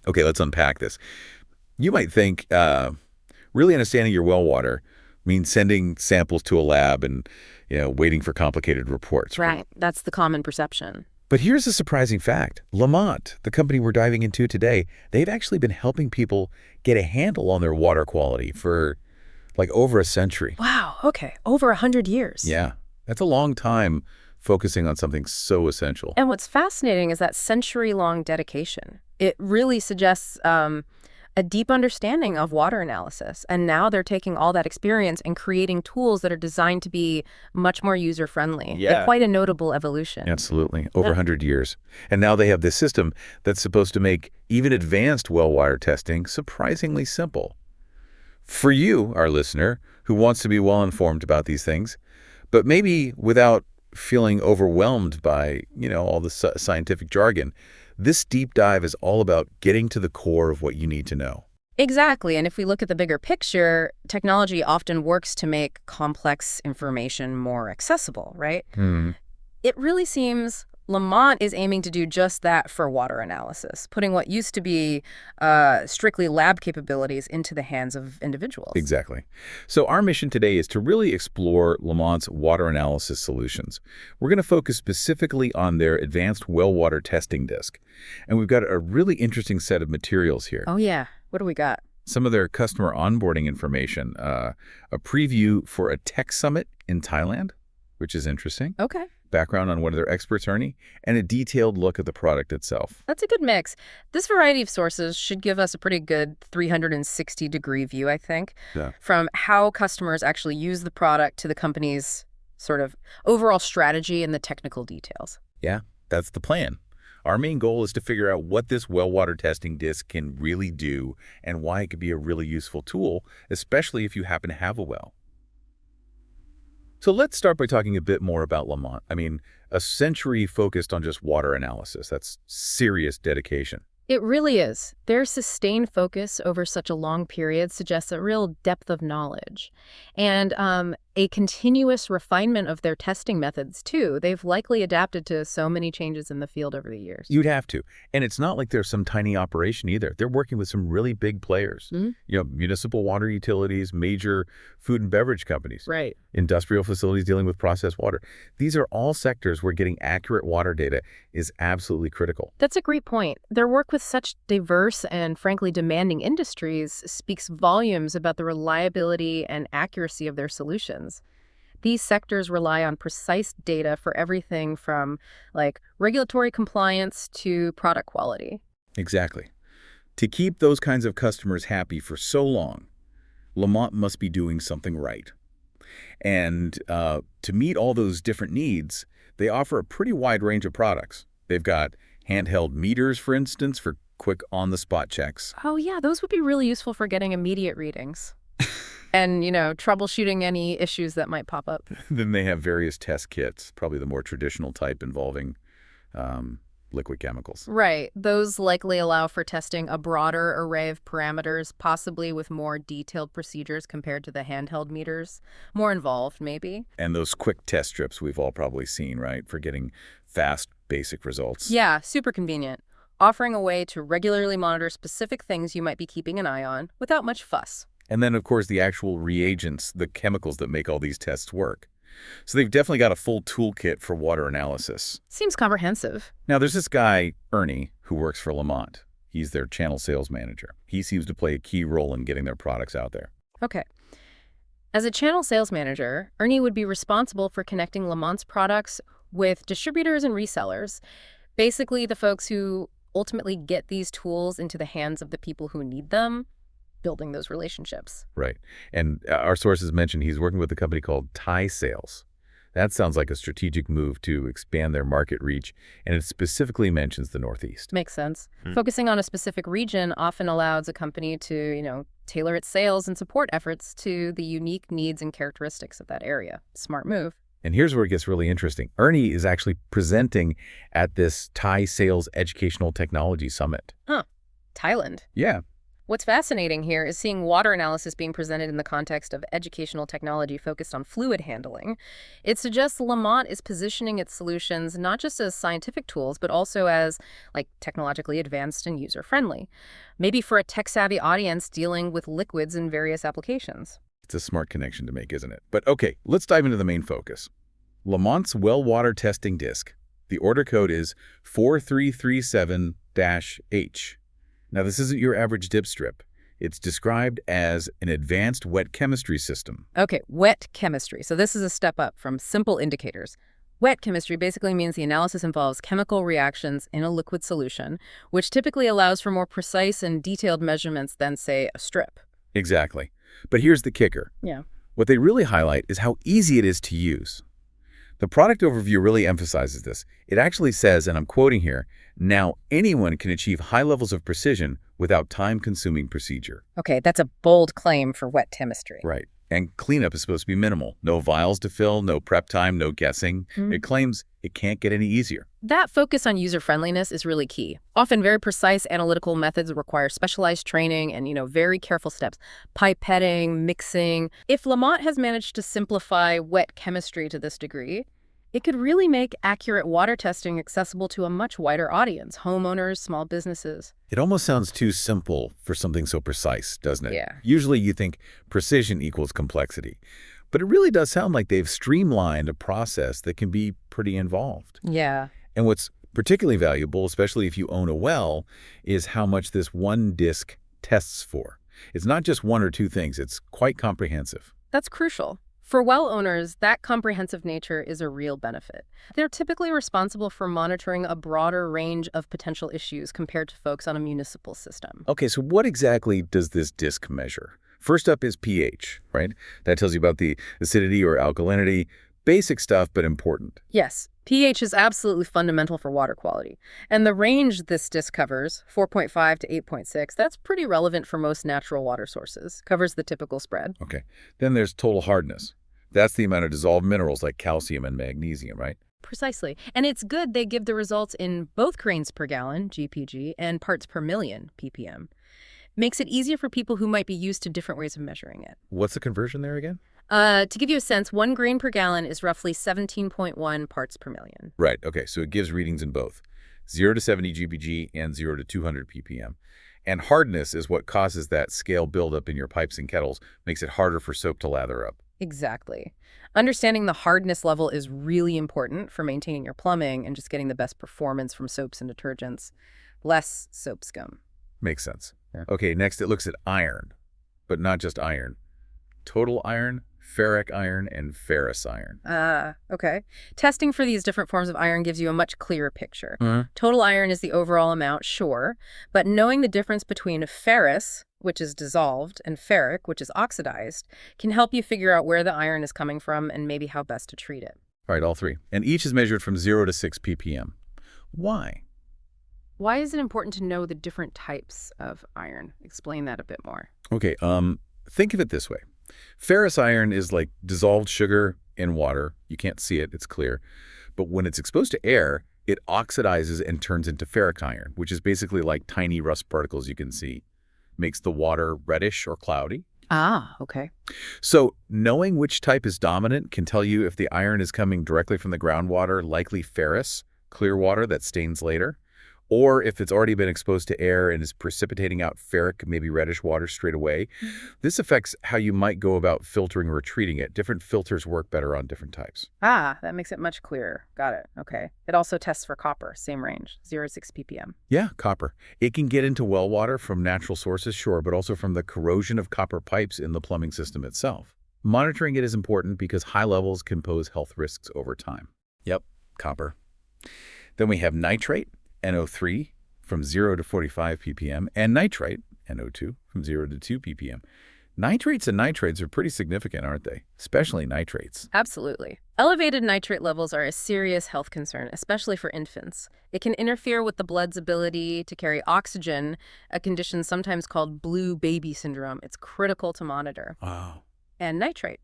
Okay, let's unpack this. You might think really understanding your well water means sending samples to a lab and waiting for complicated reports. Right. That's the common perception. But here's a surprising fact. LaMotte, the company we're diving into today, they've actually been helping people get a handle on their water quality for like over a century. Wow. Okay. Over 100 years. Yeah, that's a long time focusing on something so essential. And what's fascinating is that century-long dedication. It really suggests a deep understanding of water analysis. And now they're taking all that experience and creating tools that are designed to be much more user-friendly. Yeah. Quite a notable evolution. Absolutely. Over 100 years. And now they have this system that's supposed to make even advanced well water testing surprisingly simple. For you, our listener, who wants to be well informed about these things, but maybe without feeling overwhelmed by, all the scientific jargon, this deep dive is all about getting to the core of what you need to know. Exactly. And if we look at the bigger picture, technology often works to make complex information more accessible, right? It really seems LaMotte is aiming to do just that for water analysis, putting what used to be strictly lab capabilities into the hands of individuals. Exactly. So our mission today is to really explore LaMotte's water analysis solutions. We're going to focus specifically on their advanced well water testing disc. And we've got a really interesting set of materials here. Oh, yeah. What do we got? Some of their customer onboarding information, a preview for a tech summit in Thailand, which is interesting. Okay. Background on one of their experts, Ernie, and a detailed look at the product itself. That's a good mix. This variety of sources should give us a pretty good 360-degree view, I think, from how customers actually use the product to the company's sort of overall strategy and the technical details. Yeah, that's the plan. Our main goal is to figure out what this well water testing disc can really do and why it could be a really useful tool, especially if you happen to have a well. So let's start by talking a bit more about LaMotte. I mean, a century focused on just water analysis. That's serious dedication. It really is. Their sustained focus over such a long period suggests a real depth of knowledge and a continuous refinement of their testing methods, too. They've likely adapted to so many changes in the field over the years. You'd have to. And it's not like they're some tiny operation either. They're working with some really big players. Municipal water utilities, major food and beverage companies. Right. Industrial facilities dealing with processed water. These are all sectors where getting accurate water data is absolutely critical. That's a great point. Their work with such diverse and frankly demanding industries speaks volumes about the reliability and accuracy of their solutions. These sectors rely on precise data for everything from regulatory compliance to product quality. Exactly. To keep those kinds of customers happy for so long, LaMotte must be doing something right. And to meet all those different needs, they offer a pretty wide range of products. They've got handheld meters, for instance, for quick on-the-spot checks. Oh, yeah, those would be really useful for getting immediate readings. And, troubleshooting any issues that might pop up. Then they have various test kits, probably the more traditional type involving liquid chemicals. Right. Those likely allow for testing a broader array of parameters, possibly with more detailed procedures compared to the handheld meters. More involved, maybe. And those quick test strips we've all probably seen, right, for getting fast, basic results. Yeah, super convenient. Offering a way to regularly monitor specific things you might be keeping an eye on without much fuss. And then, of course, the actual reagents, the chemicals that make all these tests work. So they've definitely got a full toolkit for water analysis. Seems comprehensive. Now, there's this guy, Ernie, who works for LaMotte. He's their channel sales manager. He seems to play a key role in getting their products out there. Okay. As a channel sales manager, Ernie would be responsible for connecting LaMotte's products with distributors and resellers, basically the folks who ultimately get these tools into the hands of the people who need them, building those relationships. Right. And our sources mentioned he's working with a company called Thai Sales. That sounds like a strategic move to expand their market reach, and it specifically mentions the Northeast. Makes sense. Focusing on a specific region often allows a company to, tailor its sales and support efforts to the unique needs and characteristics of that area. Smart move. And here's where it gets really interesting. Ernie is actually presenting at this Thai Sales Educational Technology Summit. Huh. Thailand. Yeah. What's fascinating here is seeing water analysis being presented in the context of educational technology focused on fluid handling. It suggests LaMotte is positioning its solutions not just as scientific tools, but also as, like, technologically advanced and user-friendly. Maybe for a tech-savvy audience dealing with liquids in various applications. It's a smart connection to make, isn't it? But okay, let's dive into the main focus. LaMotte's well water testing disc. The order code is 4337-H. Now, this isn't your average dip strip. It's described as an advanced wet chemistry system. Okay, wet chemistry. So this is a step up from simple indicators. Wet chemistry basically means the analysis involves chemical reactions in a liquid solution, which typically allows for more precise and detailed measurements than, say, a strip. Exactly. But here's the kicker. Yeah. What they really highlight is how easy it is to use. The product overview really emphasizes this. It actually says, and I'm quoting here, "Now anyone can achieve high levels of precision without time-consuming procedure." Okay, that's a bold claim for wet chemistry. Right. And cleanup is supposed to be minimal. No vials to fill, no prep time, no guessing. It claims it can't get any easier. That focus on user-friendliness is really key. Often very precise analytical methods require specialized training and, very careful steps. Pipetting, mixing. If LaMotte has managed to simplify wet chemistry to this degree, it could really make accurate water testing accessible to a much wider audience, homeowners, small businesses. It almost sounds too simple for something so precise, doesn't it? Yeah. Usually you think precision equals complexity. But it really does sound like they've streamlined a process that can be pretty involved. Yeah. And what's particularly valuable, especially if you own a well, is how much this one disc tests for. It's not just one or two things. It's quite comprehensive. That's crucial. For well owners, that comprehensive nature is a real benefit. They're typically responsible for monitoring a broader range of potential issues compared to folks on a municipal system. Okay, so what exactly does this disc measure? First up is pH, right? That tells you about the acidity or alkalinity. Basic stuff, but important. Yes, pH is absolutely fundamental for water quality. And the range this disc covers, 4.5 to 8.6, that's pretty relevant for most natural water sources. Covers the typical spread. Okay. Then there's total hardness. That's the amount of dissolved minerals like calcium and magnesium, right? Precisely. And it's good they give the results in both grains per gallon, GPG, and parts per million, ppm. Makes it easier for people who might be used to different ways of measuring it. What's the conversion there again? To give you a sense, 1 grain per gallon is roughly 17.1 parts per million. Right. Okay. So it gives readings in both 0 to 70 GPG and 0 to 200 ppm. And hardness is what causes that scale buildup in your pipes and kettles, makes it harder for soap to lather up. Exactly. Understanding the hardness level is really important for maintaining your plumbing and just getting the best performance from soaps and detergents. Less soap scum. Makes sense. Yeah. Okay, next it looks at iron, but not just iron. Total iron, ferric iron, and ferrous iron. Okay. Testing for these different forms of iron gives you a much clearer picture. Total iron is the overall amount, sure, but knowing the difference between ferrous, which is dissolved, and ferric, which is oxidized, can help you figure out where the iron is coming from and maybe how best to treat it. All right, all three. And each is measured from 0 to 6 ppm. Why? Why is it important to know the different types of iron? Explain that a bit more. Okay, think of it this way. Ferrous iron is like dissolved sugar in water. You can't see it, it's clear. But when it's exposed to air, it oxidizes and turns into ferric iron, which is basically like tiny rust particles you can see. Makes the water reddish or cloudy. Okay. So knowing which type is dominant can tell you if the iron is coming directly from the groundwater, likely ferrous, clear water that stains later, or if it's already been exposed to air and is precipitating out ferric, maybe reddish water straight away. This affects how you might go about filtering or treating it. Different filters work better on different types. That makes it much clearer. Got it. Okay. It also tests for copper, same range, 0 to 6 ppm. Yeah, copper. It can get into well water from natural sources, sure, but also from the corrosion of copper pipes in the plumbing system itself. Monitoring it is important because high levels can pose health risks over time. Yep, copper. Then we have nitrate, NO3, from 0 to 45 ppm, and nitrite, NO2, from 0 to 2 ppm. Nitrates and nitrates are pretty significant, aren't they? Especially nitrates. Absolutely. Elevated nitrate levels are a serious health concern, especially for infants. It can interfere with the blood's ability to carry oxygen, a condition sometimes called blue baby syndrome. It's critical to monitor. Wow. And nitrite,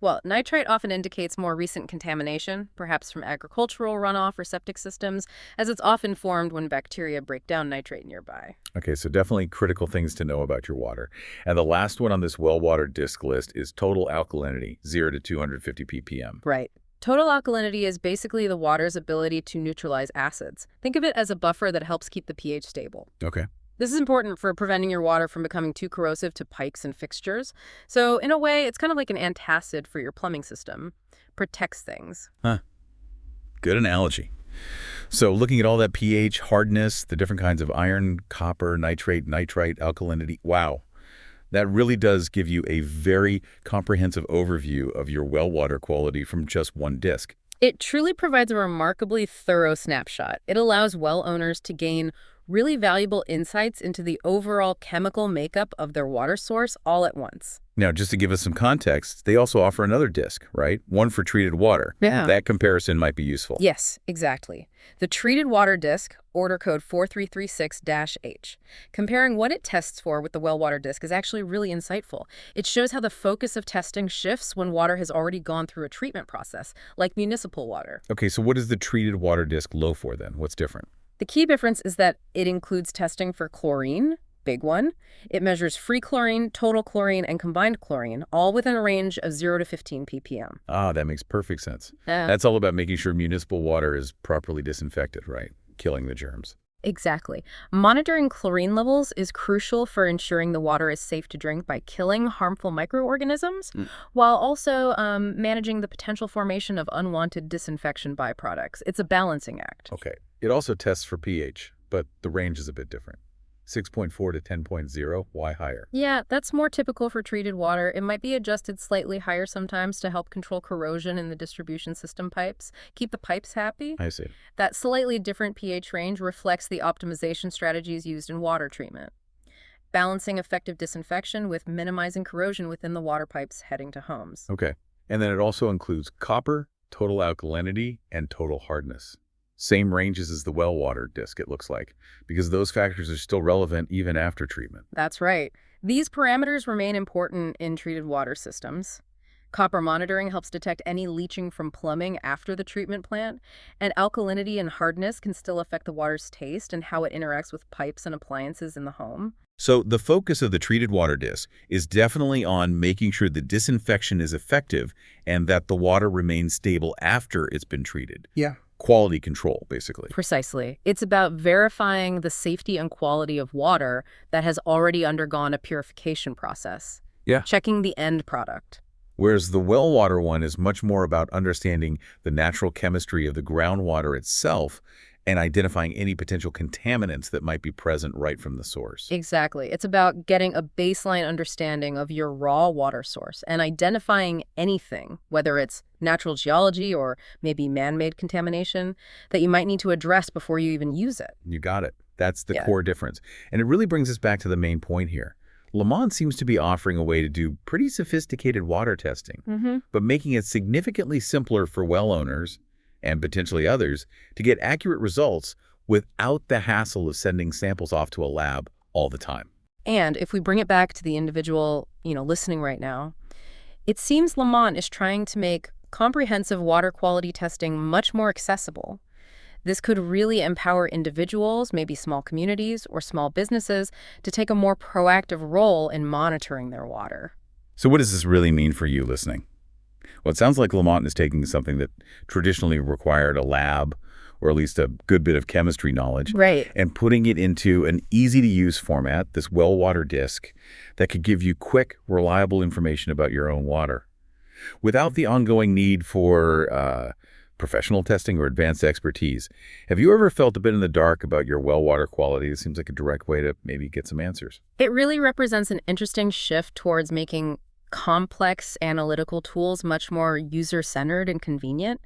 Well, nitrite often indicates more recent contamination, perhaps from agricultural runoff or septic systems, as it's often formed when bacteria break down nitrate nearby. Okay, so definitely critical things to know about your water. And the last one on this well water disk list is total alkalinity, 0 to 250 ppm. Right. Total alkalinity is basically the water's ability to neutralize acids. Think of it as a buffer that helps keep the pH stable. Okay. This is important for preventing your water from becoming too corrosive to pipes and fixtures. So in a way, it's kind of like an antacid for your plumbing system. Protects things. Huh. Good analogy. So looking at all that pH, hardness, the different kinds of iron, copper, nitrate, nitrite, alkalinity, wow. That really does give you a very comprehensive overview of your well water quality from just one disk. It truly provides a remarkably thorough snapshot. It allows well owners to gain really valuable insights into the overall chemical makeup of their water source all at once. Now, just to give us some context, they also offer another disc, right? One for treated water. Yeah. That comparison might be useful. Yes, exactly. The treated water disc, order code 4336-H. Comparing what it tests for with the well water disc is actually really insightful. It shows how the focus of testing shifts when water has already gone through a treatment process, like municipal water. Okay, so what is the treated water disc low for then? What's different? The key difference is that it includes testing for chlorine, big one. It measures free chlorine, total chlorine, and combined chlorine, all within a range of 0 to 15 ppm. Ah, that makes perfect sense. Yeah. That's all about making sure municipal water is properly disinfected, right? Killing the germs. Exactly. Monitoring chlorine levels is crucial for ensuring the water is safe to drink by killing harmful microorganisms, while also managing the potential formation of unwanted disinfection byproducts. It's a balancing act. Okay. It also tests for pH, but the range is a bit different. 6.4 to 10.0, why higher? Yeah, that's more typical for treated water. It might be adjusted slightly higher sometimes to help control corrosion in the distribution system pipes, keep the pipes happy. I see. That slightly different pH range reflects the optimization strategies used in water treatment, balancing effective disinfection with minimizing corrosion within the water pipes heading to homes. Okay. And then it also includes copper, total alkalinity, and total hardness. Same ranges as the well water disc, it looks like, because those factors are still relevant even after treatment. That's right. These parameters remain important in treated water systems. Copper monitoring helps detect any leaching from plumbing after the treatment plant, and alkalinity and hardness can still affect the water's taste and how it interacts with pipes and appliances in the home. So the focus of the treated water disc is definitely on making sure the disinfection is effective and that the water remains stable after it's been treated. Yeah. Quality control, basically. Precisely. It's about verifying the safety and quality of water that has already undergone a purification process. Yeah. Checking the end product. Whereas the well water one is much more about understanding the natural chemistry of the groundwater itself and identifying any potential contaminants that might be present right from the source. Exactly. It's about getting a baseline understanding of your raw water source and identifying anything, whether it's natural geology or maybe man-made contamination, that you might need to address before you even use it. You got it. That's the core difference. And it really brings us back to the main point here. LaMotte seems to be offering a way to do pretty sophisticated water testing, but making it significantly simpler for well owners and potentially others to get accurate results without the hassle of sending samples off to a lab all the time. And if we bring it back to the individual, listening right now, it seems LaMotte is trying to make comprehensive water quality testing much more accessible. This could really empower individuals, maybe small communities or small businesses, to take a more proactive role in monitoring their water. So what does this really mean for you listening? Well, it sounds like LaMotte is taking something that traditionally required a lab, or at least a good bit of chemistry knowledge, right, and putting it into an easy-to-use format, this well water disc, that could give you quick, reliable information about your own water, without the ongoing need for professional testing or advanced expertise. Have you ever felt a bit in the dark about your well water quality? It seems like a direct way to maybe get some answers. It really represents an interesting shift towards making complex analytical tools much more user-centered and convenient.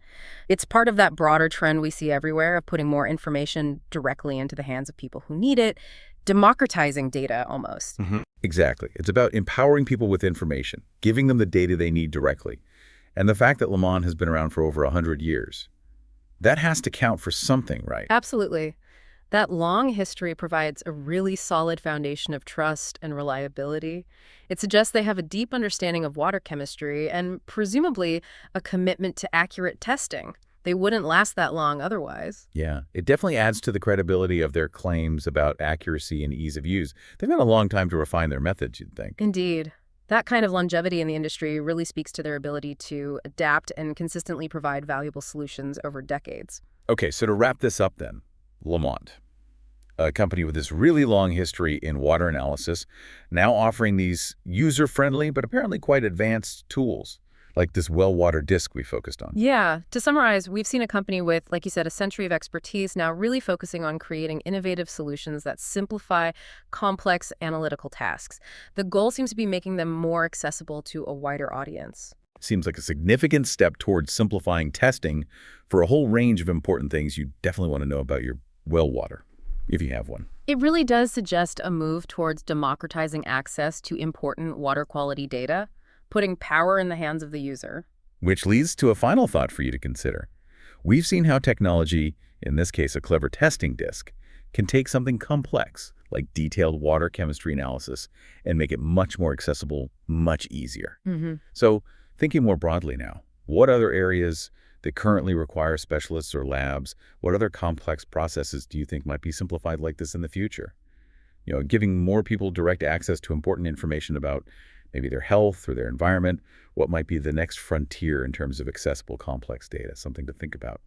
It's part of that broader trend we see everywhere of putting more information directly into the hands of people who need it, democratizing data almost. Exactly. It's about empowering people with information, giving them the data they need directly. And the fact that LaMotte has been around for over 100 years, that has to count for something, right? Absolutely. That long history provides a really solid foundation of trust and reliability. It suggests they have a deep understanding of water chemistry and presumably a commitment to accurate testing. They wouldn't last that long otherwise. Yeah, it definitely adds to the credibility of their claims about accuracy and ease of use. They've had a long time to refine their methods, you'd think. Indeed. That kind of longevity in the industry really speaks to their ability to adapt and consistently provide valuable solutions over decades. Okay, so to wrap this up then, LaMotte, a company with this really long history in water analysis, now offering these user-friendly but apparently quite advanced tools, like this well water disk we focused on. Yeah, to summarize, we've seen a company with, like you said, a century of expertise now really focusing on creating innovative solutions that simplify complex analytical tasks. The goal seems to be making them more accessible to a wider audience. Seems like a significant step towards simplifying testing for a whole range of important things you definitely want to know about your well water, if you have one. It really does suggest a move towards democratizing access to important water quality data, putting power in the hands of the user. Which leads to a final thought for you to consider. We've seen how technology, in this case a clever testing disk, can take something complex, like detailed water chemistry analysis, and make it much more accessible, much easier. So, thinking more broadly now, what other areas that currently require specialists or labs, what other complex processes do you think might be simplified like this in the future? Giving more people direct access to important information about maybe their health or their environment, what might be the next frontier in terms of accessible complex data, something to think about.